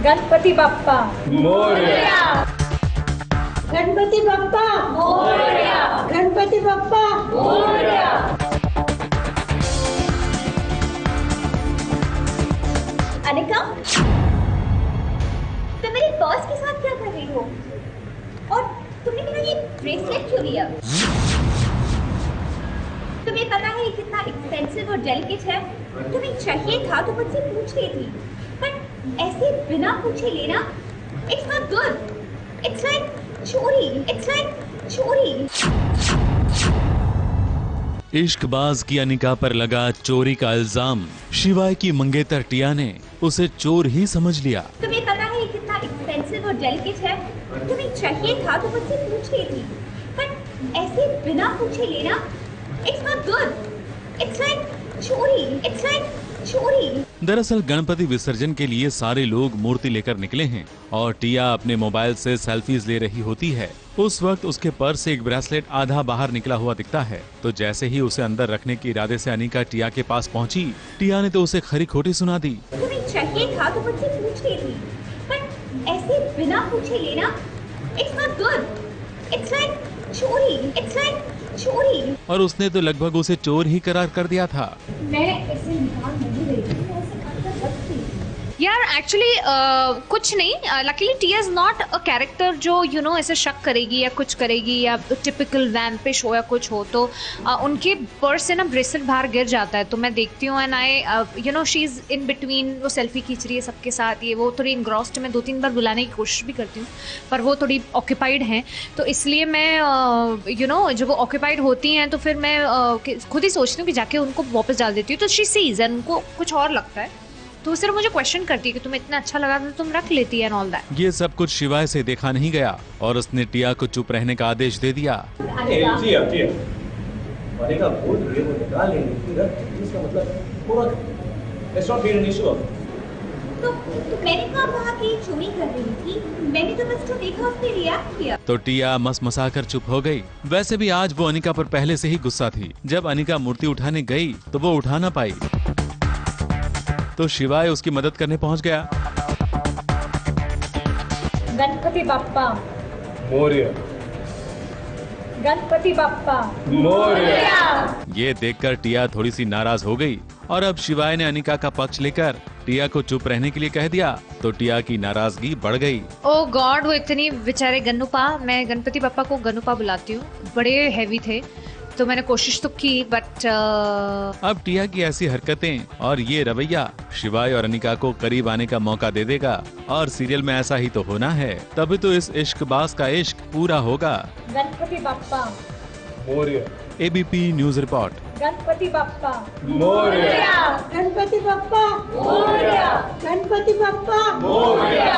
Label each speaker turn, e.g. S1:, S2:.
S1: गणपति बप्पा
S2: मोरया।
S1: गणपति बप्पा मोरया। गणपति बप्पा मोरया।
S3: अनिका, तुम मेरे बॉस के साथ क्या कर रही हो? और तुमने मेरा ये ब्रेसलेट क्यों लिया? तुम्हें पता है ये कितना एक्सपेंसिव और डेलिकेट है? तुम्हें चाहिए था तो मुझसे पूछ लेती, पर ऐसे बिना पूछे लेना, it's not good. It's like चोरी। इट्स लाइक चोरी।
S4: इश्कबाज की अनिका पर लगा चोरी का इल्जाम। शिवाय की मंगेतर टिया ने उसे चोर ही समझ लिया।
S3: तुम्हें पता है ये कितना एक्सपेंसिव और डेलिकेट है? तुम्हें चाहिए था तो मुझसे पूछ लेती, पर ऐसे बिना पूछे लेना, it's not good. It's like चोरी। इट्स लाइक चोरी।
S4: दरअसल गणपति विसर्जन के लिए सारे लोग मूर्ति लेकर निकले हैं और टिया अपने मोबाइल से सेल्फीज ले रही होती है। उस वक्त उसके पर्स से एक ब्रेसलेट आधा बाहर निकला हुआ दिखता है, तो जैसे ही उसे अंदर रखने के इरादे से अनिका टिया के पास पहुंची, टिया ने तो उसे खरी खोटी सुना दी।
S3: तुम्हें चाहिए था तो मुझसे पूछ लेती, पर ऐसे बिना पूछे लेना, it's not good. It's like चोरी। इट्स लाइक चोरी।
S4: और उसने तो लगभग उसे चोर ही करार कर दिया था।
S1: मैं इसे निकाल नहीं रही थी, मैं इसे अंदर रखती थी।
S5: यार एक्चुअली कुछ नहीं, luckily Tia is not a character जो यू नो ऐसे शक करेगी या कुछ करेगी या टिपिकल वैम्पिश हो या कुछ हो, तो उनके पर्स से ना ब्रेसलेट बाहर गिर जाता है, तो मैं देखती हूँ and I you know she is in between, वो सेल्फी खींच रही है सबके साथ, ये वो थोड़ी इंग्रॉस्ड, मैं 2-3 बार बुलाने की कोशिश भी करती हूँ पर वो थोड़ी ऑक्यूपाइड हैं, तो इसलिए मैं यू नो जब वो ऑक्यूपाइड होती हैं तो फिर मैं खुद ही सोचती हूँ कि जाके उनको वापस डाल देती हूँ, तो शी सीज एंड उनको कुछ और लगता है, तो सिर्फ मुझे क्वेश्चन करती है कि तुम्हें इतना अच्छा लगा तो तुम रख लेती है एंड ऑल दैट।
S4: ये सब कुछ शिवाय से देखा नहीं गया और उसने टिया को चुप रहने का आदेश दे दिया।
S2: टिया, टिया। अनिका बोल रही है वो निकाल लेंगे, इसका मतलब पूरा it's not been an issue.
S3: तो मैंने कहा कि चोरी कर रही थी, मैंने तो बस तो देखा, उसने रिएक्ट किया।
S4: तो टिया मसमसा कर चुप हो गई। वैसे भी आज वो अनिका पर पहले से ही गुस्सा थी। जब अनिका मूर्ति उठाने गई तो वो उठा ना पाई, तो शिवाय उसकी मदद करने पहुंच गया।
S1: गणपति बप्पा
S2: मोरया।
S1: गणपति बप्पा
S2: मोरया।
S4: ये देखकर टिया थोड़ी सी नाराज हो गई और अब शिवाय ने अनिका का पक्ष लेकर टिया को चुप रहने के लिए कह दिया, तो टिया की नाराजगी बढ़ गई।
S5: ओ गॉड, वो इतनी बेचारे गन्नूपा, मैं गणपति बप्पा को गन्नूपा बुलाती हूँ, बड़े हैवी थे, तो मैंने कोशिश तो की बट
S4: अब टिया की ऐसी हरकतें और ये रवैया शिवाय और अनिका को करीब आने का मौका दे देगा और सीरियल में ऐसा ही तो होना है, तभी तो इस इश्कबाज का इश्क पूरा होगा।
S1: Ganpati Bappa
S2: Morya.
S4: ABP news report.
S1: Ganpati Bappa
S2: Morya.
S1: Ganpati Bappa Morya. Ganpati Bappa Morya.